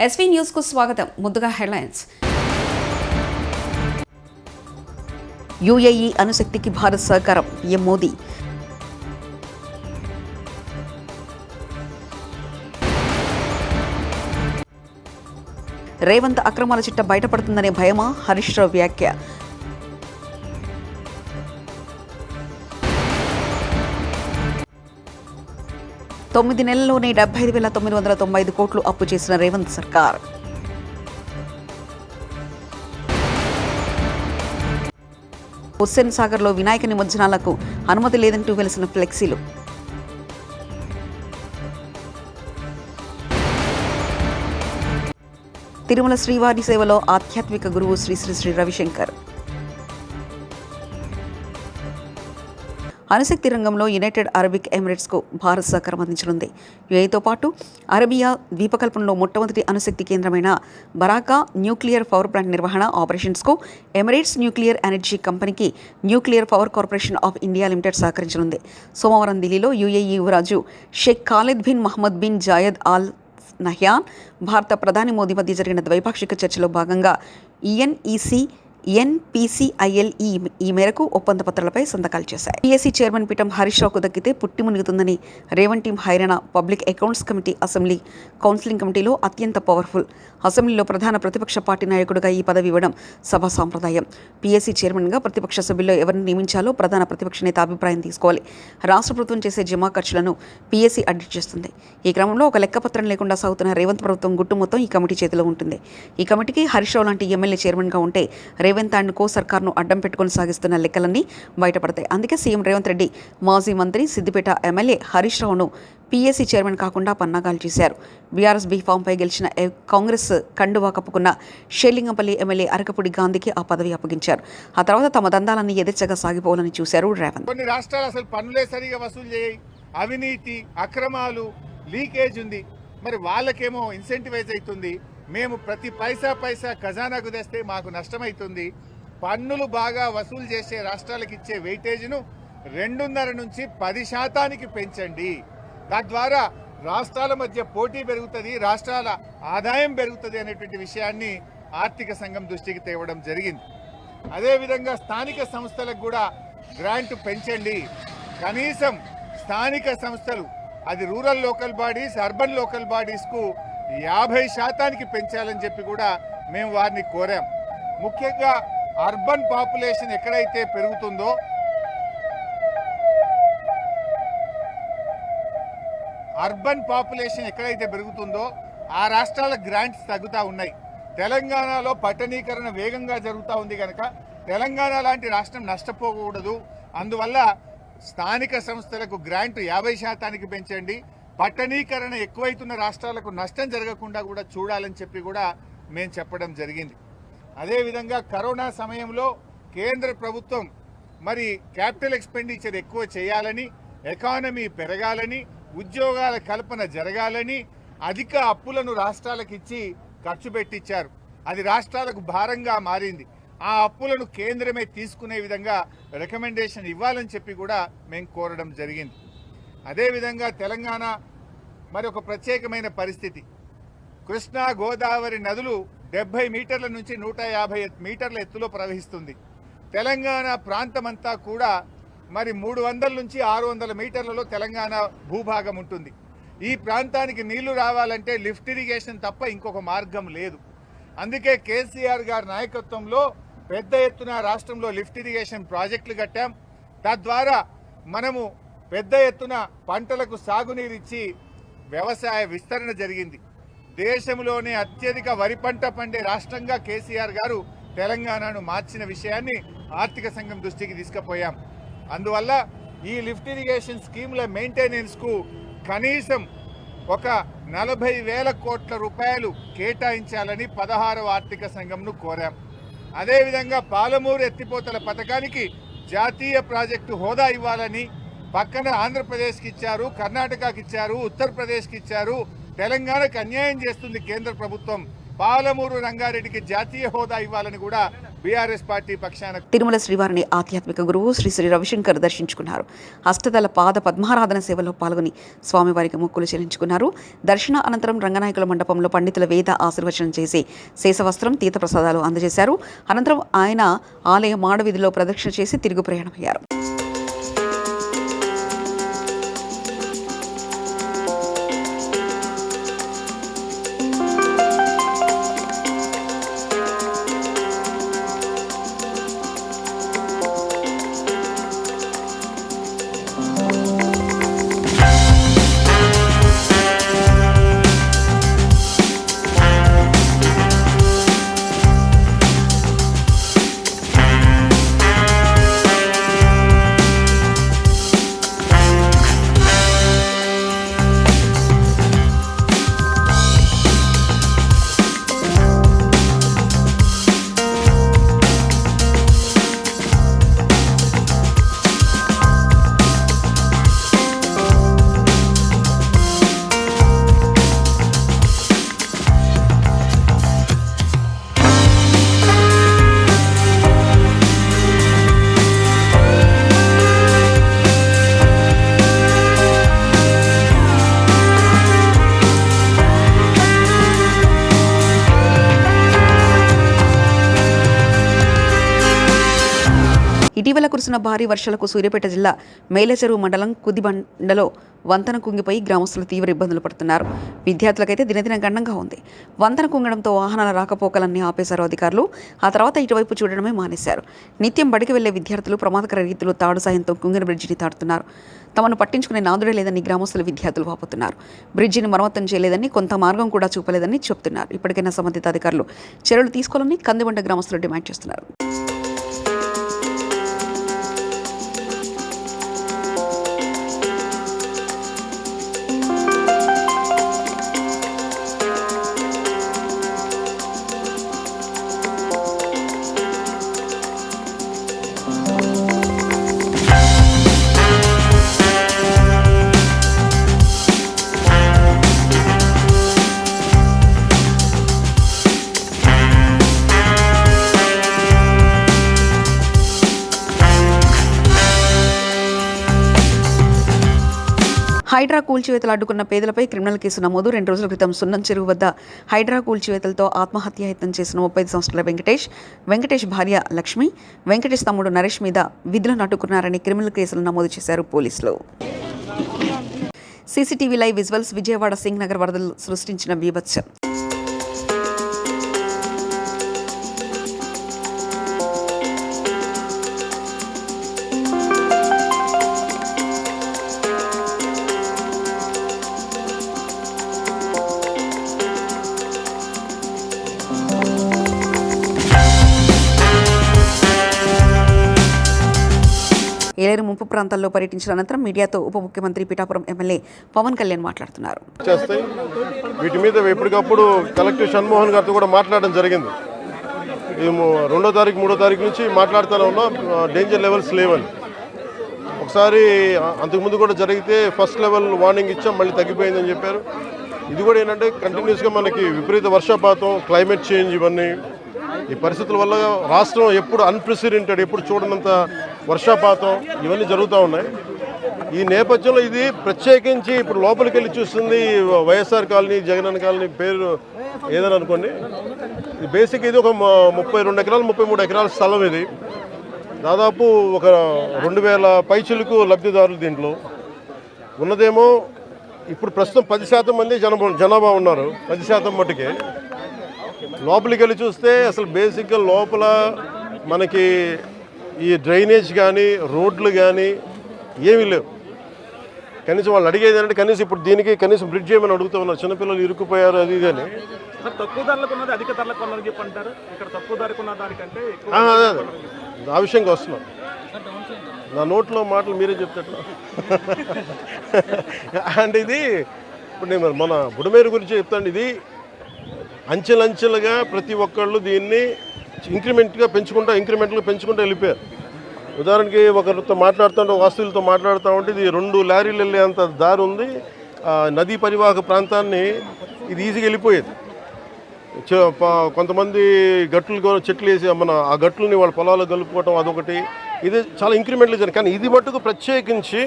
SV news కు స్వాగతం. ముందుగా హెడ్లైన్స్. యుఏఈ అణుశక్తికి భారత్ సహకారం, పీఎం మోదీ. రేవంత్ అక్రమాల చిట్ట బయటపడుతుందనే భయమా? హరీష్ రావు వ్యాఖ్య. తొమ్మిది నెలల్లోనే 75,995 కోట్లు అప్పు చేసిన రేవంత్ సర్కార్. హుస్సేన్ సాగర్లో వినాయక నిమజ్జనాలకు అనుమతి లేదంటూ వెలిసిన ఫ్లెక్సీలు. తిరుమల శ్రీవారి సేవలో ఆధ్యాత్మిక గురువు శ్రీ శ్రీ శ్రీ రవిశంకర్. అణుశక్తి రంగంలో యునైటెడ్ అరబిక్ ఎమిరేట్స్కు భారత్ సహకారం అందించనుంది. యుఏఈతో పాటు అరేబియా ద్వీపకల్పంలో మొట్టమొదటి అణుశక్తి కేంద్రమైన బరాకా న్యూక్లియర్ పవర్ ప్లాంట్ నిర్వహణ ఆపరేషన్స్కు ఎమిరేట్స్ న్యూక్లియర్ ఎనర్జీ కంపెనీకి nuclear power corporation of India limited సహకరించనుంది. సోమవారం ఢిల్లీలో యుఏఈ యువరాజు Sheikh Khalid bin Mohammed bin Zayed Al Nahyan, భారత ప్రధాని మోదీ మధ్య జరిగిన ద్వైపాక్షిక చర్చలో భాగంగా ఎన్పిసిఐఎల్ ఈ మేరకు ఒప్పంద పత్రాలపై సంతకాలు చేశాయి. పిఎస్సి చైర్మన్ పీఠం హరీష్ రావుకు దక్కితే పుట్టి మునుగుతుందని రేవంత్ టీం హైరాణ public accounts committee assembly counselling కమిటీలో అత్యంత పవర్ఫుల్. అసెంబ్లీలో ప్రధాన ప్రతిపక్ష పార్టీ నాయకుడిగా ఈ పదవి ఇవ్వడం సభా సాంప్రదాయం. పిఎస్సి చైర్మన్గా ప్రతిపక్ష సభ్యుల్లో ఎవరిని నియమించాలో ప్రధాన ప్రతిపక్ష నేత అభిప్రాయం తీసుకోవాలి. రాష్ట్ర ప్రభుత్వం చేసే జమా ఖర్చులను పిఎస్సి ఆడిట్ చేస్తుంది. ఈ క్రమంలో ఒక లెక్కపత్రం లేకుండా సాగుతున్న రేవంత్ ప్రభుత్వం గుట్టు మొత్తం ఈ కమిటీ చేతిలో ఉంటుంది. ఈ కమిటీకి హరీష్ రావు లాంటి ఎమ్మెల్యే చైర్మన్గా ఉంటే రేవంత్ అండ్ కో సర్కార్ను అడ్డం పెట్టుకుని సాగిస్తున్న లెక్కలన్నీ బయటపడతాయి. అందుకే సీఎం రేవంత్ రెడ్డి మాజీ మంత్రి సిద్దిపేట ఎమ్మెల్యే హరీష్ రావును పిఎస్సి చైర్మన్ కాకుండా పన్నాగాలు చేశారు. బీఆర్ఎస్ బీఫామ్పై గెలిచిన కాంగ్రెస్ కండువా కప్పుకున్న షేలింగంపల్లి ఎమ్మెల్యే అరకపూడి గాంధీకి ఆ పదవి అప్పగించారు. ఆ తర్వాత తమ దందాలన్నీ యథేచ్ఛగా సాగిపోవాలని చూశారు రేవంత్. కొన్ని రాష్ట్రాలు అసలు పన్నులే సరిగా వసూలు చేయి, అవినీతి, అక్రమాలు, లీకేజ్ ఉంది. మరి వాళ్ళకేమో ఇన్సెంటివైజ్ అవుతుంది. మేము ప్రతి పైసా ఖజానాకు తెస్తే మాకు నష్టమవుతుంది. పన్నులు బాగా వసూలు చేసే రాష్ట్రాలకు ఇచ్చే వెయిటేజ్ను 2.5 నుంచి 10% పెంచండి. తద్వారా రాష్ట్రాల మధ్య పోటీ పెరుగుతుంది, రాష్ట్రాల ఆదాయం పెరుగుతుంది అనేటువంటి విషయాన్ని ఆర్థిక సంఘం దృష్టికి తేవడం జరిగింది. అదేవిధంగా స్థానిక సంస్థలకు కూడా గ్రాంట్ పెంచండి. కనీసం స్థానిక సంస్థలు, అది rural local bodies, urban local బాడీస్కు 50% పెంచాలని చెప్పి కూడా మేము వారిని కోరాం. ముఖ్యంగా అర్బన్ పాపులేషన్ ఎక్కడైతే పెరుగుతుందో ఆ రాష్ట్రాల గ్రాంట్స్ తగ్గుతూ ఉన్నాయి. తెలంగాణలో పట్టణీకరణ వేగంగా జరుగుతూ ఉంది కనుక తెలంగాణ లాంటి రాష్ట్రం నష్టపోకూడదు. అందువల్ల స్థానిక సంస్థలకు గ్రాంట్ 50% పెంచండి. పట్టణీకరణ ఎక్కువైతున్న రాష్ట్రాలకు నష్టం జరగకుండా కూడా చూడాలని చెప్పి కూడా మేము చెప్పడం జరిగింది. అదేవిధంగా కరోనా సమయంలో కేంద్ర ప్రభుత్వం మరి క్యాపిటల్ ఎక్స్పెండిచర్ ఎక్కువ చేయాలని, ఎకానమీ పెరగాలని, ఉద్యోగాల కల్పన జరగాలని అధిక అప్పులను రాష్ట్రాలకు ఇచ్చి ఖర్చు పెట్టించారు. అది రాష్ట్రాలకు భారంగా మారింది. ఆ అప్పులను కేంద్రమే తీసుకునే విధంగా రికమెండేషన్ ఇవ్వాలని చెప్పి కూడా మేము కోరడం జరిగింది. అదేవిధంగా తెలంగాణ మరి ఒక ప్రత్యేకమైన పరిస్థితి. కృష్ణా గోదావరి నదులు 70 మీటర్ల నుంచి 150 మీటర్ల ఎత్తులో ప్రవహిస్తుంది. తెలంగాణ ప్రాంతమంతా కూడా మరి 300 నుంచి 600 మీటర్లలో తెలంగాణ భూభాగం ఉంటుంది. ఈ ప్రాంతానికి నీళ్లు రావాలంటే లిఫ్ట్ ఇరిగేషన్ తప్ప ఇంకొక మార్గం లేదు. అందుకే కేసీఆర్ గారి నాయకత్వంలో పెద్ద ఎత్తున రాష్ట్రంలో లిఫ్ట్ ఇరిగేషన్ ప్రాజెక్టులు కట్టాం. తద్వారా మనము పెద్ద ఎత్తున పంటలకు సాగునీరిచ్చి వ్యవసాయ విస్తరణ జరిగింది. దేశంలోనే అత్యధిక వరి పంట పండే రాష్ట్రంగా కేసీఆర్ గారు తెలంగాణను మార్చిన విషయాన్ని ఆర్థిక సంఘం దృష్టికి తీసుకుపోయాం. అందువల్ల ఈ లిఫ్ట్ ఇరిగేషన్ స్కీముల మెయింటెనెన్స్కు కనీసం ఒక 40,000 కోట్ల రూపాయలు కేటాయించాలని 16వ ఆర్థిక సంఘంను కోరాం. అదేవిధంగా పాలమూరు ఎత్తిపోతల పథకానికి జాతీయ ప్రాజెక్టు హోదా ఇవ్వాలని, పక్కన ఆంధ్రప్రదేశ్కి ఇచ్చారు, కర్ణాటకకి ఇచ్చారు, ఉత్తరప్రదేశ్కి ఇచ్చారు. తెలంగాణకు అన్యాయం చేస్తుంది కేంద్ర ప్రభుత్వం. పాలమూరు రంగారెడ్డికి జాతీయ హోదా ఇవ్వాలని కూడా బీఆర్ఎస్ పార్టీ పక్షాన తిరుమల శ్రీవారిని ఆధ్యాత్మిక గురువు శ్రీ శ్రీ రవిశంకర్ దర్శించుకున్నారు. అష్టదళ పాద పద్మారాధన సేవలో పాల్గొని స్వామివారికి మొక్కులు చెల్లించుకున్నారు. దర్శన అనంతరం రంగనాయకుల మండపంలో పండితుల వేద ఆశీర్వచనం చేసి శేషవస్త్రం తీర్థప్రసాదాలు అందజేశారు. అనంతరం ఆయన ఆలయ మాడవీధిలో ప్రదక్షిణ చేసి తిరుగు ప్రయాణమయ్యారు. ఇటీవల కురిసిన భారీ వర్షాలకు సూర్యాపేట జిల్లా మేలచెరువు మండలం కుదిబండలో వంతెన కుంగిపోయి గ్రామస్తులు తీవ్ర ఇబ్బందులు పడుతున్నారు. విద్యార్థులకైతే దినదిన గండంగా ఉంది. వంతెన కుంగడంతో వాహనాల రాకపోకలన్నీ ఆపేశారు అధికారులు. ఆ తర్వాత ఇటువైపు చూడడమే మానేశారు. నిత్యం బడికి వెళ్లే విద్యార్థులు ప్రమాదకర రీతిలో తాడు సాయంతో కుంగిన బ్రిడ్జిని తాడుతున్నారు. తమను పట్టించుకునే నాదుడే లేదని గ్రామస్తులు విద్యార్థులు వాపోతున్నారు. బ్రిడ్జిని మరమ్మతం చేయలేదని, కొంత మార్గం కూడా చూపలేదని చెబుతున్నారు. ఇప్పటికైనా సంబంధిత అధికారులు చర్యలు తీసుకోవాలని కందిబండ గ్రామస్తులు డిమాండ్ చేస్తున్నారు. హైడ్రా కూల్చివేతలు అడ్డుకున్న పేదలపై క్రిమినల్ కేసు నమోదు. 2 రోజుల క్రితం సున్నం చెరువు వద్ద హైడ్రా కూల్చివేతలతో ఆత్మహత్యాయత్నం చేసిన 35 సంవత్సరాల వెంకటేష్ భార్య లక్ష్మి, వెంకటేష్ తమ్ముడు నరేష్ మీద విధులను అడ్డుకున్నారని క్రిమినల్ కేసులు నమోదు చేశారు పోలీసులు. CCTV live visuals. Vijayawada Singh Nagar వరదలు సృష్టించిన బీభత్సం. ఏలేరు ముంపు ప్రాంతాల్లో పర్యటించిన అనంతరం మీడియాతో ఉప ముఖ్యమంత్రి పిఠాపురం ఎమ్మెల్యే పవన్ కళ్యాణ్ మాట్లాడుతున్నారు. వీటి మీద ఎప్పటికప్పుడు కలెక్టర్ షణ్మోహన్ గారితో కూడా మాట్లాడడం జరిగింది. 2వ తారీఖు 3వ తారీఖు నుంచి మాట్లాడుతూనే ఉన్నాం, డేంజర్ లెవెల్స్ లేవని. ఒకసారి అంతకుముందు కూడా జరిగితే ఫస్ట్ లెవెల్ వార్నింగ్ ఇచ్చాం, మళ్ళీ తగ్గిపోయిందని చెప్పారు. ఇది కూడా ఏంటంటే కంటిన్యూస్గా మనకి విపరీత వర్షపాతం, క్లైమేట్ చేంజ్, ఇవన్నీ ఈ పరిస్థితుల వల్ల రాష్ట్రం ఎప్పుడు అన్ప్రెసిడెంటెడ్, ఎప్పుడు చూడనంత వర్షపాతం ఇవన్నీ జరుగుతూ ఉన్నాయి. ఈ నేపథ్యంలో ఇది ప్రత్యేకించి ఇప్పుడు లోపలికి వెళ్ళి చూస్తుంది వైఎస్ఆర్ కాలనీ, జగనన్న కాలనీ పేరు ఏదని అనుకోండి. ఇది బేసిక్ ఇది ఒక 32 ఎకరాలు 33 ఎకరాల స్థలం. ఇది దాదాపు ఒక 2000 పైచిలకు లబ్ధిదారులు. దీంట్లో ఉన్నదేమో ఇప్పుడు ప్రస్తుతం 10% మంది జనాభా ఉన్నారు. 10% మట్టుకే. లోపలికి వెళ్ళి చూస్తే అసలు బేసిక్గా లోపల మనకి ఈ డ్రైనేజ్ కానీ రోడ్లు కానీ ఏమీ లేవు. కనీసం వాళ్ళు అడిగేది ఏంటంటే కనీసం ఇప్పుడు దీనికి కనీసం బ్రిడ్జ్ చేయమని అడుగుతూ ఉన్నారు. చిన్నపిల్లలు ఇరుక్కుపోయారు అది ఇది అని. తక్కువ ధరలకు ఉన్నది అధిక ధరలకు ఉన్నది చెప్పంటారు. ఇక్కడ తక్కువ ధరకు ఉన్న దానికంటే అదే ఆ విషయంగా వస్తున్నాం. నా నోట్లో మాటలు మీరే చెప్తారు. అంటే ఇది ఇప్పుడు నేను మన బుడమేరు గురించి చెప్తాను. ఇది అంచెలంచెలుగా ప్రతి ఒక్కళ్ళు దీన్ని ఇంక్రిమెంట్గా పెంచుకుంటూ వెళ్ళిపోయారు. ఉదాహరణకి ఒకరితో మాట్లాడుతుంటే, వాస్తువులతో మాట్లాడుతూ ఉంటే ఇది 2 లారీలు వెళ్ళేంత దారి ఉంది. నదీ పరివాహక ప్రాంతాన్ని ఇది ఈజీగా వెళ్ళిపోయేది. కొంతమంది గట్లు చెట్లు వేసి ఆ గట్లని వాళ్ళ పొలాలు కలుపుకోవటం అదొకటి. ఇది చాలా ఇంక్రిమెంట్లు జరిగింది. కానీ ఇది మట్టుకు ప్రత్యేకించి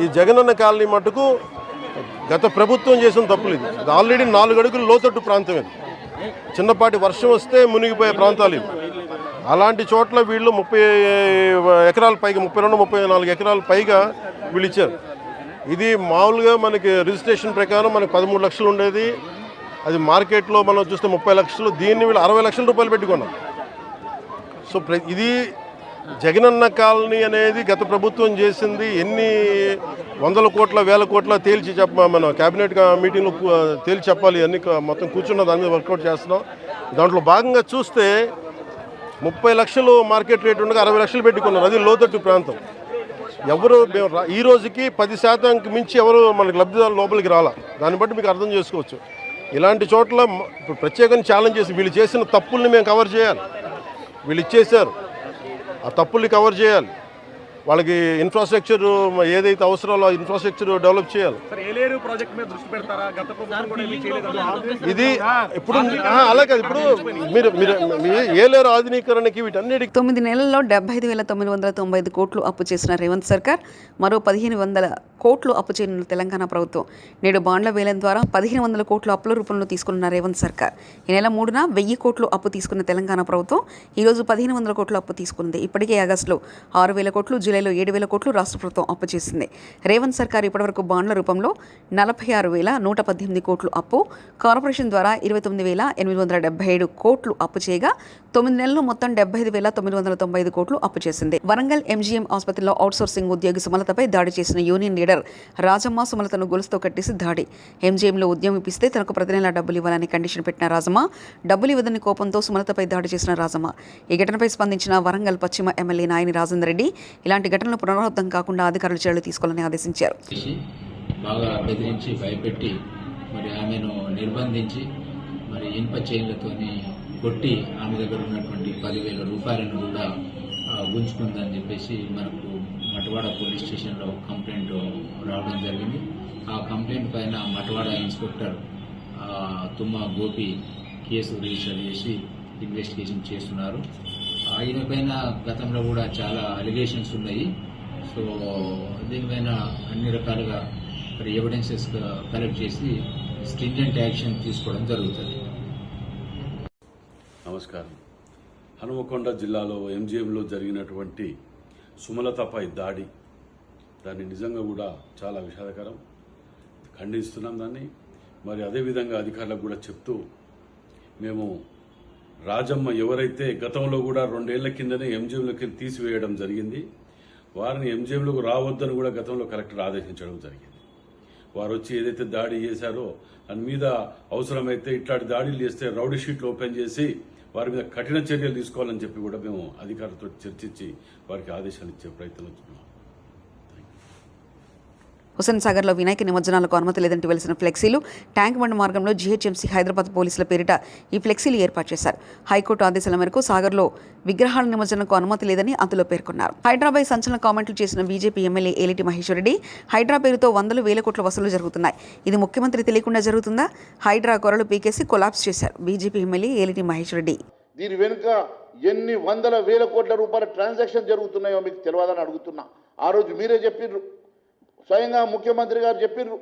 ఈ జగనన్న కాలనీ మట్టుకు గత ప్రభుత్వం చేసిన తప్పులు. ఇది ఆల్రెడీ 4 అడుగులు లోతట్టు ప్రాంతం. ఇది చిన్నపాటి వర్షం వస్తే మునిగిపోయే ప్రాంతాలు ఇవి. అలాంటి చోట్ల వీళ్ళు 30 ఎకరాల పైగా 32-34 ఎకరాల పైగా వీళ్ళు ఇచ్చారు. ఇది మామూలుగా మనకి రిజిస్ట్రేషన్ ప్రకారం మనకి 13 లక్షలు ఉండేది. అది మార్కెట్లో మనం చూస్తే 30 లక్షలు. దీన్ని వీళ్ళు 60 లక్షల రూపాయలు పెట్టుకున్నారు. సో ఇది జగనన్న కాలనీ అనేది గత ప్రభుత్వం చేసింది. ఎన్ని 100 కోట్ల 1000 కోట్ల తేల్చి మన క్యాబినెట్ మీటింగ్లో తేల్చి చెప్పాలి. అన్ని మొత్తం కూర్చున్న దాని మీద వర్కౌట్ చేస్తున్నాం. దాంట్లో భాగంగా చూస్తే 30 లక్షలు మార్కెట్ రేట్ ఉండగా 60 లక్షలు పెట్టుకున్నారు. అది లోతట్టు ప్రాంతం. ఎవరు ఈ రోజుకి 10% మించి ఎవరు మనకి లబ్ధిదారులు లోపలికి రాలా. దాన్ని బట్టి మీకు అర్థం చేసుకోవచ్చు. ఇలాంటి చోట్ల ఇప్పుడు ప్రత్యేకంగా ఛాలెంజ్ చేసి వీళ్ళు చేసిన తప్పుల్ని మేము కవర్ చేయాలి. వీళ్ళు ఇచ్చేశారు, ఆ తప్పుల్ని కవర్ చేయాలి. వాళ్ళకి ఇన్ఫ్రాస్ట్రక్చర్ ఏదైతే అవసరాలో ఆ ఇన్ఫ్రాస్ట్రక్చర్ డెవలప్ చేయాలి. ఇది ఇప్పుడు అలా కాదు. ఇప్పుడు మీరు ఏలేరు ఆధునీకరణకి వీటన్నిటికి 9 నెలల్లో 75,995 కోట్లు అప్పు చేసిన రేవంత్ సర్కార్ మరో 1,500 కోట్లు అప్పు చేయనున్న తెలంగాణ ప్రభుత్వం. నేడు బాండ్ల వేలం ద్వారా 1,500 కోట్లు అప్పుల రూపంలో తీసుకున్న రేవంత్ సర్కార్ ఈ నెల 3న 1000 కోట్లు అప్పు తీసుకున్న తెలంగాణ ప్రభుత్వం ఈరోజు 1,500 కోట్లు అప్పు తీసుకుంది. ఇప్పటికే ఆగస్టులో 6,000 కోట్లు, జూలైలో 7,000 కోట్లు రాష్ట్ర ప్రభుత్వం అప్పు చేసింది. రేవంత్ సర్కార్ ఇప్పటివరకు బాండ్ల రూపంలో 46,118 కోట్లు అప్పు, కార్పొరేషన్ ద్వారా 29,877 కోట్లు అప్పు చేయగా 9 నెలల్లో మొత్తం 75,995 కోట్లు అప్పు చేసింది. వరంగల్ ఎంజీఎం ఆసుపత్రిలో అవుట్సోర్సింగ్ ఉద్యోగి సుమలతపై దాడి చేసిన యూనియన్ లీడర్ రాజమ్మ సుమలతను గొలుసుతో కట్టేసి దాడి. ఎంజీఎంలో ఉద్యమం ఇప్పిస్తే తనకు ప్రతి నెలా డబ్బులు ఇవ్వాలని కండిషన్ పెట్టిన రాజమ్మ డబ్బులు ఇవ్వదని కోపంతో సుమలతపై దాడి చేసిన రాజమ్మ. ఈ ఘటనపై స్పందించిన వరంగల్ పశ్చిమ ఎమ్మెల్యే నాయని రాజేందర్ రెడ్డి ఇలాంటి ఘటనలు పునరావృతం కాకుండా అధికారులు చర్యలు తీసుకోవాలని ఆదేశించారు. బాగా బెదిరించి భయపెట్టి మరి ఆమెను నిర్బంధించి మరి ఇనుప చైన్లతోని కొట్టి ఆమె దగ్గర ఉన్నటువంటి 10,000 రూపాయలను కూడా గుంజుకుందని చెప్పేసి మనకు మటవాడ పోలీస్ స్టేషన్లో కంప్లైంట్ రావడం జరిగింది. ఆ కంప్లైంట్ పైన మటవాడ ఇన్స్పెక్టర్ తుమ్మ గోపి కేసు రిజిస్టర్ చేసి ఇన్వెస్టిగేషన్ చేస్తున్నారు. ఈయనపైన గతంలో కూడా చాలా అలిగేషన్స్ ఉన్నాయి. సో దీనిపైన అన్ని రకాలుగా మరి ఎవిడెన్సెస్ కలెక్ట్ చేసి స్ట్రింజెంట్ యాక్షన్ తీసుకోవడం జరుగుతుంది. నమస్కారం. హనుమకొండ జిల్లాలో ఎంజీఎంలో జరిగినటువంటి సుమలతపై దాన్ని నిజంగా కూడా చాలా విషాదకరం. ఖండిస్తున్నాం దాన్ని. మరి అదేవిధంగా అధికారులకు కూడా చెప్తూ మేము రాజమ్మ ఎవరైతే గతంలో కూడా 2 ఏళ్ల కిందనే ఎంజీఎంలోకి తీసివేయడం జరిగింది, వారిని ఎంజీఎంలోకి రావద్దని కూడా గతంలో కలెక్టర్ ఆదేశించడం జరిగింది. వారు వచ్చి ఏదైతే దాడి చేశారో దాని మీద అవసరమైతే ఇట్లాంటి దాడులు చేస్తే రౌడీ షీట్లు ఓపెన్ చేసి వారి మీద కఠిన చర్యలు తీసుకోవాలని చెప్పి కూడా మేము అధికారులతో చర్చించి వారికి ఆదేశాలు ఇచ్చే ప్రయత్నం చేస్తున్నాం. హుస్సేన్ సాగర్లో వినాయక నిమజ్జనాలకు అనుమతి లేదంటూ వెలిసిన ఫ్లెక్సీలు ట్యాంక్ బండ్ మార్గంలో జీహెచ్ఎంసీ హైదరాబాద్ పోలీసుల పేరిట ఈ ఫ్లెక్సీలు ఏర్పాటు చేశారు. హైకోర్టు ఆదేశాల మేరకు సాగర్లో విగ్రహాల నిమజ్జనకు అనుమతి లేదని అందులో పేర్కొన్నారు. హైడ్రాపై సంచలన కామెంట్లు చేసిన బీజేపీ ఎమ్మెల్యే ఏలిటి మహేశ్వరరెడ్డి హైడ్రా పేరుతో 100,000 కోట్ల వసూలు జరుగుతున్నాయి, ఇది ముఖ్యమంత్రి తెలియకుండా జరుగుతుందా? హైడ్రా కొరలు పీకేసి కొలాప్స్ చేశారు బీజేపీ ఎమ్మెల్యే ఏలిటి మహేశ్వరరెడ్డి. దీని వెనుక ఎన్ని 100,000 కోట్ల రూపాయల ట్రాన్సాక్షన్ జరుగుతున్నాయో మీకు తెలియదని అడుగుతున్నా. ఆ రోజు మీరే చెప్పిర్రు, స్వయంగా ముఖ్యమంత్రి గారు చెప్పిర్రు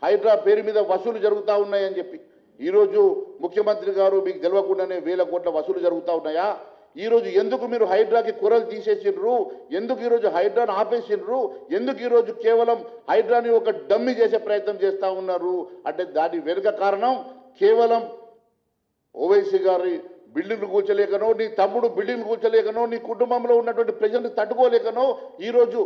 హైడ్రా పేరు మీద వసూలు జరుగుతూ ఉన్నాయని చెప్పి. ఈరోజు ముఖ్యమంత్రి గారు మీకు తెలియకుండానే 1,000 కోట్ల వసూలు జరుగుతూ ఉన్నాయా? ఈరోజు ఎందుకు మీరు హైడ్రాకి కూరలు తీసేసిండ్రు? ఎందుకు ఈరోజు హైడ్రాను ఆపేసిండ్రు? ఎందుకు ఈరోజు కేవలం హైడ్రాని ఒక డమ్మి చేసే ప్రయత్నం చేస్తూ ఉన్నారు అంటే దాని వెనుక కారణం కేవలం ఓవైసీ గారి బిల్డింగ్లు కూర్చోలేకనో, నీ తమ్ముడు బిల్డింగ్లు కూర్చోలేకనో, నీ కుటుంబంలో ఉన్నటువంటి ప్రజల్ని తట్టుకోలేకనో ఈరోజు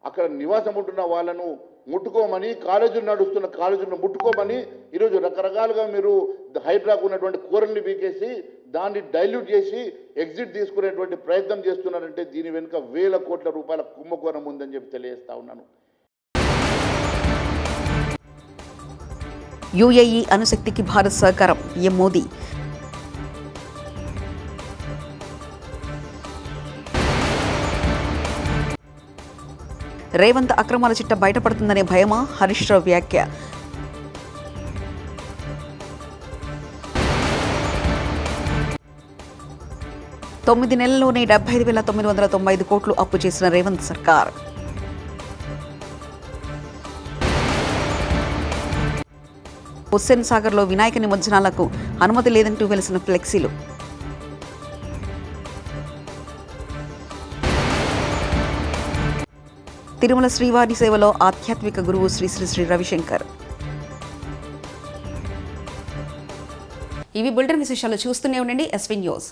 అక్కడ నివాసం ఉంటున్న వాళ్ళను ముట్టుకోమని, కాలేజీలు నడుస్తున్న కాలేజీలను ముట్టుకోమని ఈరోజు రకరకాలుగా మీరు హైడ్రాకు ఉన్నటువంటి కూరల్ని పీకేసి దాన్ని డైల్యూట్ చేసి ఎగ్జిట్ తీసుకునేటువంటి ప్రయత్నం చేస్తున్నారంటే దీని వెనుక 1,000 కోట్ల రూపాయల కుంభకోణం ఉందని చెప్పి తెలియజేస్తా ఉన్నాను. యూఏఈ అణుశక్తికి భారత్ సహకారం పీఎం మోదీ. రేవంత్ అక్రమాల చిట్ట బయటపడుతుందనే భయమా? హరీష్ రావు వ్యాఖ్య. 9 నెలల్లోనే 75,995 కోట్లు అప్పు చేసిన రేవంత్ సర్కార్. హుస్సేన్ సాగర్లో వినాయక నిమజ్జనాలకు అనుమతి లేదంటూ వెలిసిన ఫ్లెక్సీలు. తిరుమల శ్రీవారి సేవలో ఆధ్యాత్మిక గురువు శ్రీ శ్రీ శ్రీ రవిశంకర్. ఇవి బులెటిన్ విశేషాలు. చూస్తూనే ఉండండి ఎస్వీ న్యూస్.